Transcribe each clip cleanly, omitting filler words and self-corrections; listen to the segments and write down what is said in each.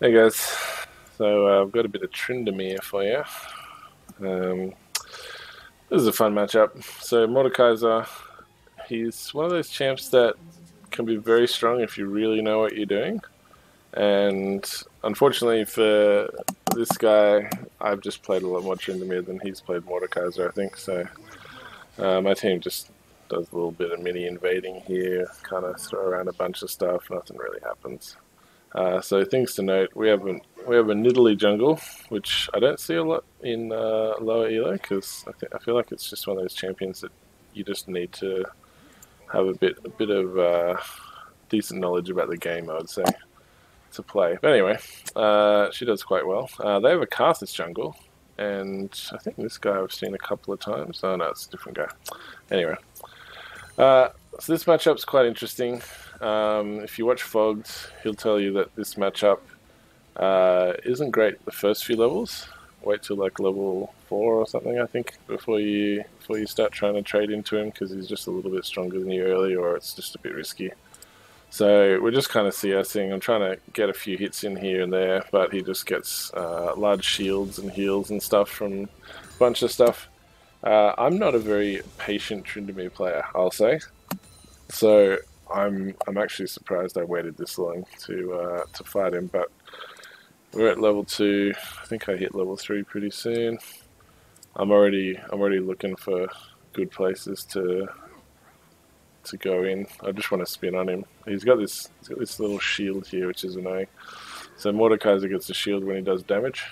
Hey guys, so I've got a bit of Tryndamere for you. This is a fun matchup. So Mordekaiser, he's one of those champs that can be very strong if you really know what you're doing. And unfortunately for this guy, I've just played a lot more Tryndamere than he's played Mordekaiser, I think. So my team just does a little bit of mini invading here, kind of throw around a bunch of stuff, nothing really happens. So things to note: we have a Nidalee jungle, which I don't see a lot in lower elo because I feel like it's just one of those champions that you just need to have a bit of decent knowledge about the game, I would say, to play. But anyway, she does quite well. They have a Karthus jungle, and I think this guy I've seen a couple of times. Oh no, it's a different guy. Anyway, so this matchup's quite interesting. If you watch Fogged, he'll tell you that this matchup isn't great the first few levels. Wait till like level 4 or something, I think, before you start trying to trade into him, because he's just a little bit stronger than you early, or it's just a bit risky. So we're just kind of CSing. I'm trying to get a few hits in here and there, but he just gets large shields and heals and stuff from a bunch of stuff. I'm not a very patient Tryndamere player, I'll say. So I'm actually surprised I waited this long to fight him, but we're at level 2. I think I hit level 3 pretty soon. I'm already looking for good places to go in. I just want to spin on him. He's got this little shield here, which is annoying. So Mordekaiser gets the shield when he does damage.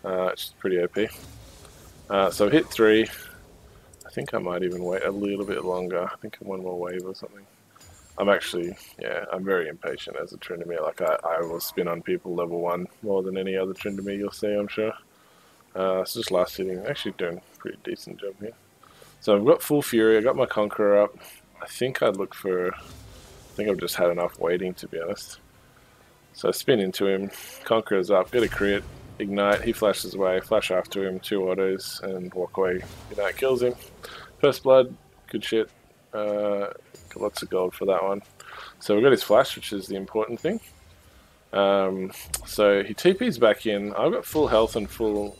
It's pretty OP. So hit 3. I think I might even wait a little bit longer. I think one more wave or something. I'm very impatient as a Tryndamere. Like I will spin on people level 1 more than any other Tryndamere you'll see, I'm sure. So just last hitting, actually doing a pretty decent job here. So I've got full fury. I got my Conqueror up. I think I've just had enough waiting, to be honest. So I spin into him. Conqueror's up. Get a crit. Ignite. He flashes away. Flash after him. 2 autos and walk away. Ignite kills him. First blood. Good shit. Got lots of gold for that one. So we got his flash, which is the important thing. So he TP's back in. I've got full health and full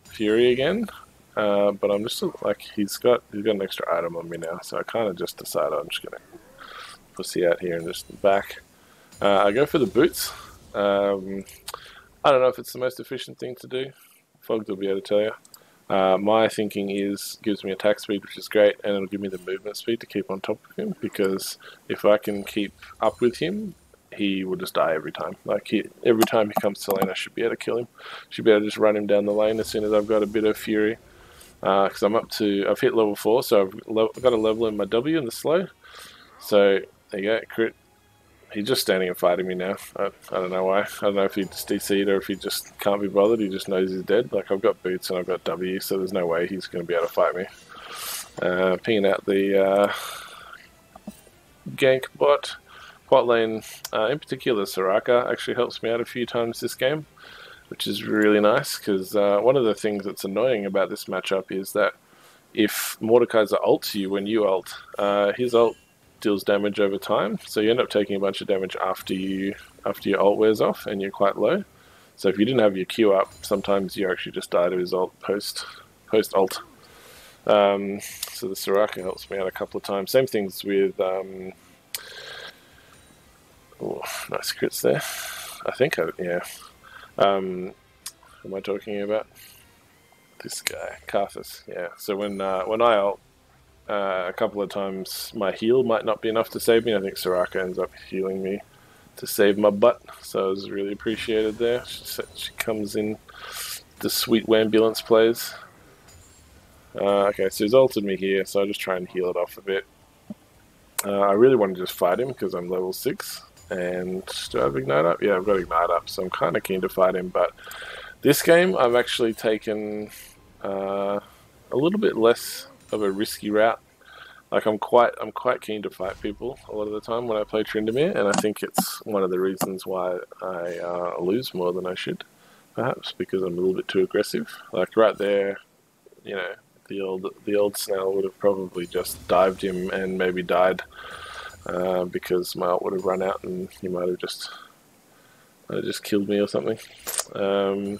fury again, but I'm just like he's got an extra item on me now. So I kind of just decided I'm just gonna pussy out here and just back. I go for the boots. I don't know if it's the most efficient thing to do. Fogged will be able to tell you. My thinking is gives me attack speed, which is great, and it'll give me the movement speed to keep on top of him, because if I can keep up with him, he will just die every time. Like every time he comes to lane, I should be able to kill him. Should be able to just run him down the lane as soon as I've got a bit of fury. Because I've hit level 4, so I've got a level in my W in the slow. So there you go, crit. He's just standing and fighting me now. I don't know why. I don't know if he just DC'd or if he just can't be bothered. He just knows he's dead. Like, I've got boots and I've got W, so there's no way he's going to be able to fight me. Pinging out the gank bot lane. In particular, Soraka actually helps me out a few times this game, which is really nice, because one of the things that's annoying about this matchup is that if Mordekaiser ults you when you ult, his ult deals damage over time, so you end up taking a bunch of damage after your ult wears off and you're quite low. So if you didn't have your Q up, sometimes you actually just die to his ult post ult. So the Soraka helps me out a couple of times. Same things with nice crits there. I think who am I talking about? This guy, Karthus. Yeah. So when I ult, a couple of times my heal might not be enough to save me. I think Soraka ends up healing me to save my butt, so it was really appreciated there. She comes in, the sweet ambulance plays. Okay, so he's ulted me here, so I just try and heal it off a bit. I really want to just fight him because I'm level 6. And do I have Ignite up? Yeah, I've got Ignite up, so I'm kind of keen to fight him. But this game, I've actually taken a little bit less of a risky route. Like I'm quite keen to fight people a lot of the time when I play Tryndamere, and I think it's one of the reasons why I lose more than I should, perhaps because I'm a little bit too aggressive. Like right there, you know, the old snail would have probably just dived him and maybe died because my ult would have run out and he might have just It just killed me or something. So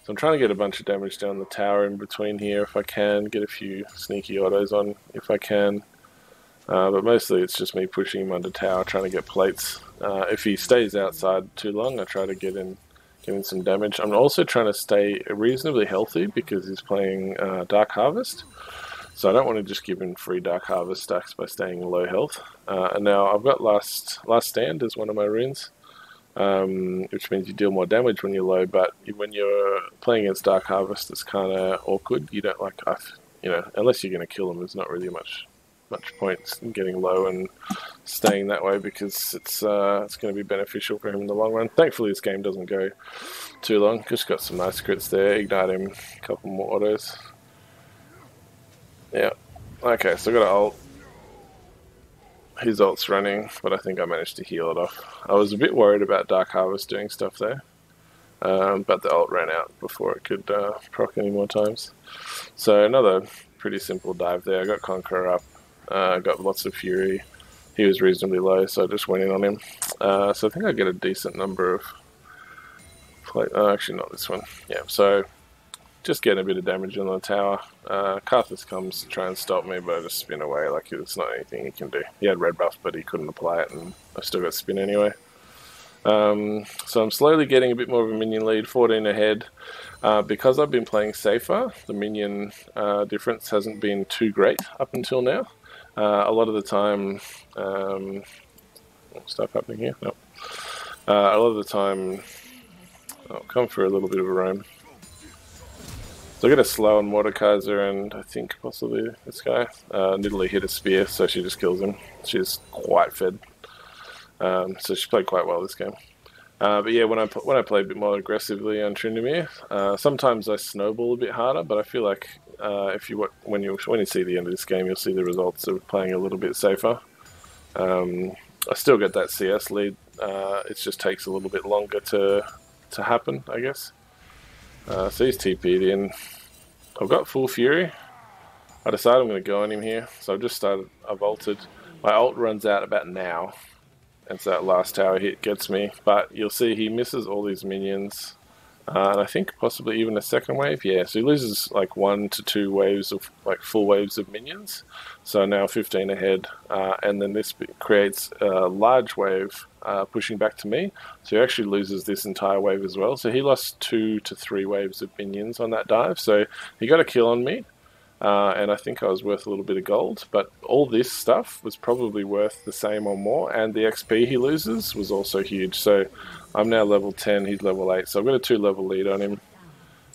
I'm trying to get a bunch of damage down the tower in between here if I can. Get a few sneaky autos on if I can. But mostly it's just me pushing him under tower, trying to get plates. If he stays outside too long, I try to get in some damage. I'm also trying to stay reasonably healthy because he's playing Dark Harvest. So I don't want to just give him free Dark Harvest stacks by staying low health. And now I've got Last Stand as one of my runes, which means you deal more damage when you're low, but when you're playing against Dark Harvest, it's kind of awkward. You don't like, unless you're going to kill him, there's not really much point in getting low and staying that way because it's going to be beneficial for him in the long run. Thankfully, this game doesn't go too long. Just got some nice crits there. Ignite him, a couple more autos. Yeah. Okay, so I got an ult. His ult's running, but I think I managed to heal it off. I was a bit worried about Dark Harvest doing stuff there, but the ult ran out before it could proc any more times. So another pretty simple dive there. I got Conqueror up. Got lots of Fury. He was reasonably low, so I just went in on him. So I think I get a decent number of actually not this one. Yeah, so just getting a bit of damage on the tower. Karthus comes to try and stop me, but I just spin away like it's not anything he can do. He had red buff, but he couldn't apply it, and I still got spin anyway. So I'm slowly getting a bit more of a minion lead, 14 ahead. Because I've been playing safer, the minion difference hasn't been too great up until now. A lot of the time, stuff happening here? Nope. A lot of the time, I'll come for a little bit of a roam. So I get a slow on Mordekaiser and I think possibly this guy. Nidalee hit a spear, so she just kills him. She's quite fed. So she played quite well this game. But yeah, when I play a bit more aggressively on Tryndamere, sometimes I snowball a bit harder. But I feel like when you see the end of this game, you'll see the results of playing a little bit safer. I still get that CS lead. It just takes a little bit longer to happen, I guess. So he's TP'd in. I've got full Fury. I decided I'm going to go on him here. So I've ulted. My ult runs out about now. And so that last tower hit gets me. But you'll see he misses all these minions. And I think possibly even a second wave. Yeah, so he loses like 1 to 2 waves of full waves of minions. So now 15 ahead. And then this creates a large wave pushing back to me. So he actually loses this entire wave as well. So he lost 2 to 3 waves of minions on that dive. So he got a kill on me. And I think I was worth a little bit of gold, but all this stuff was probably worth the same or more, and the XP he loses was also huge. So I'm now level 10, he's level 8, so I've got a 2-level lead on him.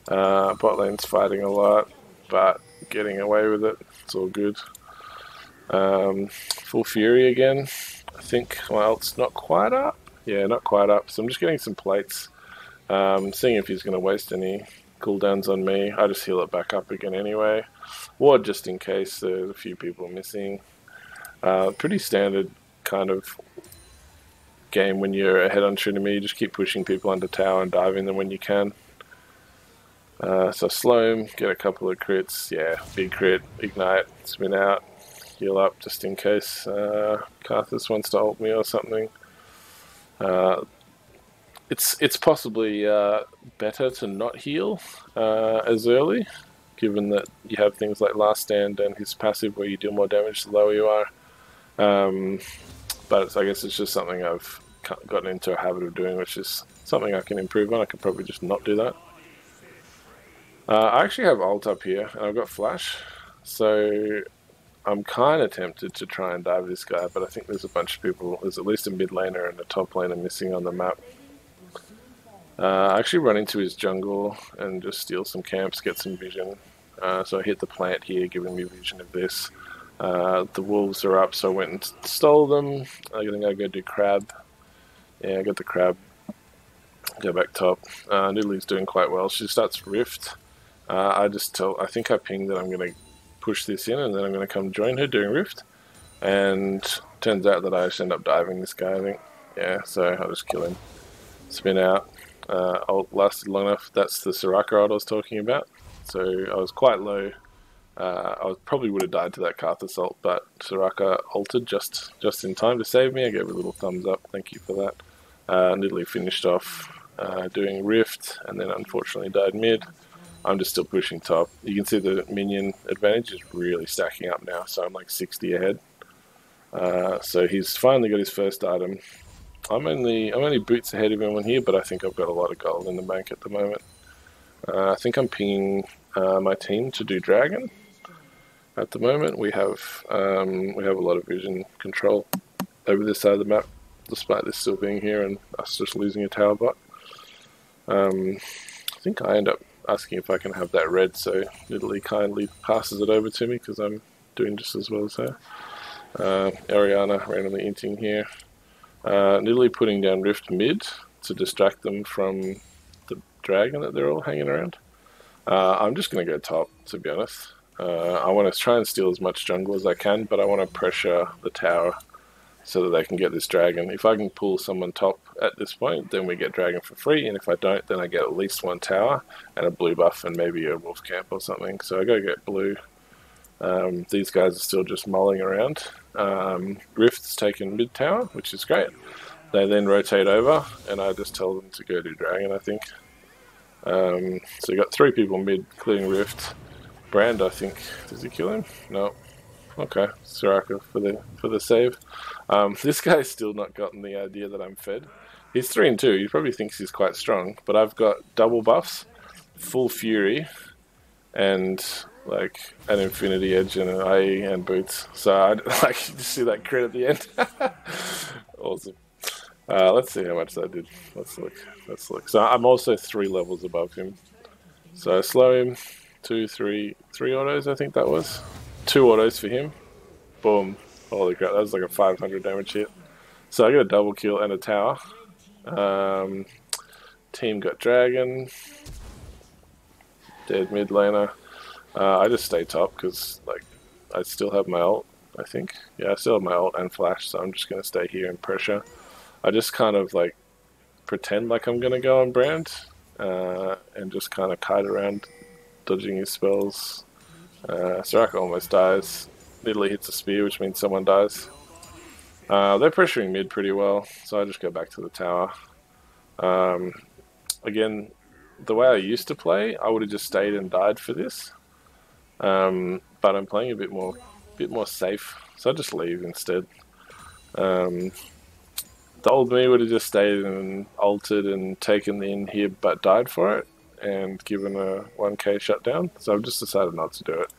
Bot lane's fighting a lot, but getting away with it, it's all good. Full Fury again. I think my ult's not quite up. Yeah, not quite up, so I'm just getting some plates, seeing if he's going to waste any cooldowns on me. I just heal it back up again anyway. Ward just in case there's a few people missing. Pretty standard kind of game when you're ahead on Tryndamere. You just keep pushing people under tower and diving them when you can. So slow him, get a couple of crits. Yeah, big crit, ignite, spin out, heal up just in case Karthus wants to ult me or something. It's possibly better to not heal as early, given that you have things like Last Stand and his passive where you deal more damage the lower you are. But I guess it's just something I've gotten into a habit of doing, which is something I can improve on. I could probably just not do that. I actually have ult up here, and I've got flash, so I'm kind of tempted to try and dive this guy, but I think there's a bunch of people. There's at least a mid laner and a top laner missing on the map. I actually run into his jungle and just steal some camps, get some vision. So I hit the plant here, giving me vision of this. The wolves are up, so I went and stole them. I'm going to go do crab. Yeah, I got the crab. Go back top. Nidalee's doing quite well. She starts Rift. I think I pinged that I'm going to push this in and then I'm going to come join her doing Rift. And turns out that I just end up diving this guy, I think. Yeah, so I'll just kill him. Spin out. Ult lasted long enough. That's the Soraka ult I was talking about. So I was quite low. I probably would have died to that Karthus ult, but Soraka ulted just in time to save me. I gave her a little thumbs up. Thank you for that. Nidalee finished off doing Rift, and then unfortunately died mid. I'm just still pushing top. You can see the minion advantage is really stacking up now, so I'm like 60 ahead. So he's finally got his first item. I'm only boots ahead of everyone here, but I think I've got a lot of gold in the bank at the moment. I think I'm pinging my team to do dragon. At the moment, we have a lot of vision control over this side of the map, despite this still being here and us just losing a tower bot. I think I end up asking if I can have that red, so Nidalee kindly passes it over to me because I'm doing just as well as her. Ariana randomly inting here. Nidalee putting down Rift mid to distract them from the dragon that they're all hanging around. I'm just going to go top, to be honest. I want to try and steal as much jungle as I can, but I want to pressure the tower so that they can get this dragon. If I can pull someone top at this point, then we get dragon for free, and if I don't, then I get at least one tower and a blue buff and maybe a wolf camp or something. So I go get blue. These guys are still just mulling around. Rift's taken mid tower, which is great. They then rotate over, and I just tell them to go do dragon, I think. So you got 3 people mid, including Rift. Brand, I think, does he kill him? No. Okay, Soraka for the save. This guy's still not gotten the idea that I'm fed. He's 3 and 2. He probably thinks he's quite strong, but I've got double buffs, full fury, and like an infinity edge and an IE and boots. So I like to see that crit at the end. Awesome. Let's see how much that did. Let's look. So I'm also 3 levels above him. So I slow him. 2, 3 autos, I think that was. 2 autos for him. Boom. Holy crap, that was like a 500 damage hit. So I got a double kill and a tower. Team got dragon. Dead mid laner. I just stay top because like I still have my ult, I think. Yeah, I still have my ult and flash, so I'm just going to stay here and pressure. I just kind of like pretend like I'm going to go on Brand and just kind of kite around dodging his spells. Soraka almost dies. Nidalee hits a spear, which means someone dies. They're pressuring mid pretty well, so I just go back to the tower. Again, the way I used to play, I would have just stayed and died for this. But I'm playing a bit more safe, so I just leave instead. The old me would have just stayed and ulted and taken the in here, but died for it and given a 1k shutdown. So I've just decided not to do it.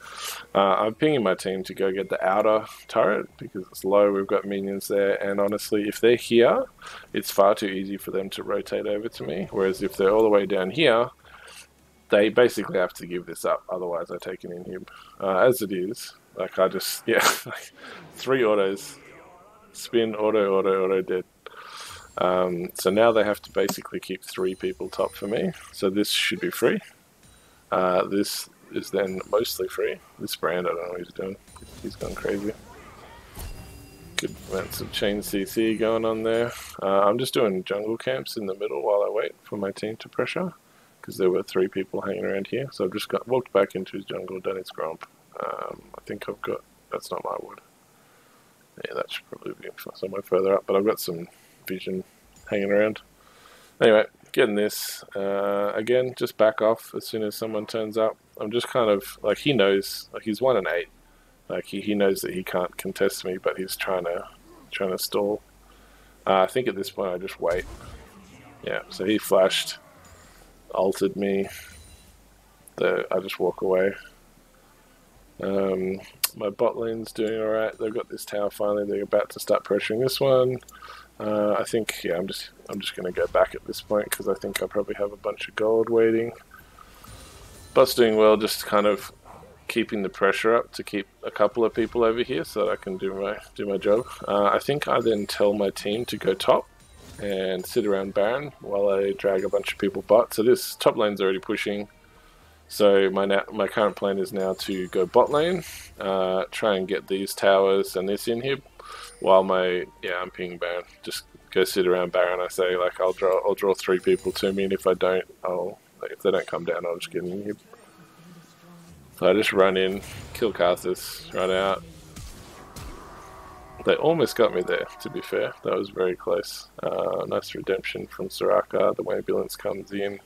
I'm pinging my team to go get the outer turret because it's low. We've got minions there, and honestly, if they're here, it's far too easy for them to rotate over to me. Whereas if they're all the way down here, they basically have to give this up. Otherwise, I take an inhib. As it is, like I just like 3 autos, spin, auto, dead. So now they have to basically keep 3 people top for me. So this should be free. This is then mostly free. This Brand, I don't know what he's doing. He's gone crazy. Good amounts of chain CC going on there. I'm just doing jungle camps in the middle while I wait for my team to pressure. Because there were 3 people hanging around here. So I've just walked back into his jungle, done his gromp. I think I've got... That's not my wood. Yeah, that should probably be somewhere further up. But I've got some vision hanging around. Anyway, getting this. Again, just back off as soon as someone turns up. I'm just kind of... Like, he knows... Like, he's 1 and 8. Like, he knows that he can't contest me, but he's trying to stall. I think at this point I just wait. Yeah, so he flashed... Altered me. I just walk away. My bot lane's doing alright. They've got this tower finally. They're about to start pressuring this one. I think, yeah, I'm just going to go back at this point because I think I probably have a bunch of gold waiting. Bot's doing well, just kind of keeping the pressure up to keep a couple of people over here so that I can do my job. I think I then tell my team to go top and sit around Baron while I drag a bunch of people bot. So this top lane's already pushing. So my current plan is now to go bot lane, try and get these towers and this inhib, while I'm pinging Baron. Just go sit around Baron. I say like I'll draw 3 people to me, and if I don't, if they don't come down, I'll just get an inhib. So I just run in, kill Karthus, run out. They almost got me there, to be fair. That was very close. Nice redemption from Soraka. The ambulance comes in.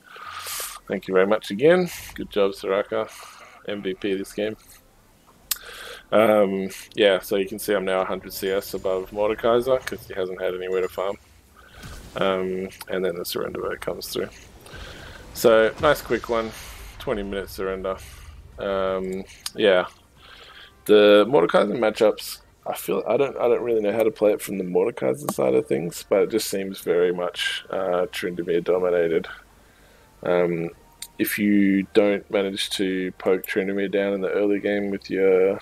Thank you very much again. Good job, Soraka. MVP this game. Yeah, so you can see I'm now 100 CS above Mordekaiser because he hasn't had anywhere to farm. And then the surrender vote comes through. So, nice quick one. 20-minute surrender. Yeah. The Mordekaiser matchups, I don't really know how to play it from the Mordekaiser side of things, but it just seems very much Tryndamere dominated. If you don't manage to poke Tryndamere down in the early game with your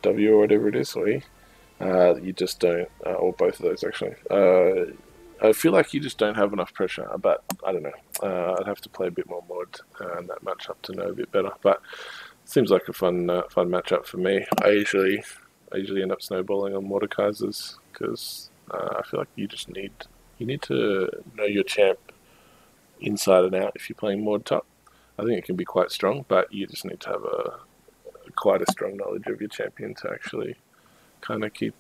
W or whatever it is, or E, you just don't, or both of those actually. I feel like you just don't have enough pressure, but I don't know. I'd have to play a bit more mod in that matchup to know a bit better. But it seems like a fun matchup for me. I usually end up snowballing on Mordekaisers because I feel like you need to know your champ inside and out if you're playing Mord top. I think it can be quite strong, but you just need to have quite a strong knowledge of your champion to actually kind of keep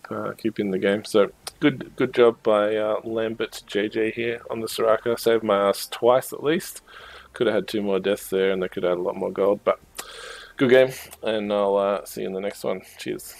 in the game. So good job by Lambert JJ here on the Soraka. Saved my ass twice at least. Could have had 2 more deaths there, and they could have had a lot more gold. But good game, and I'll see you in the next one. Cheers.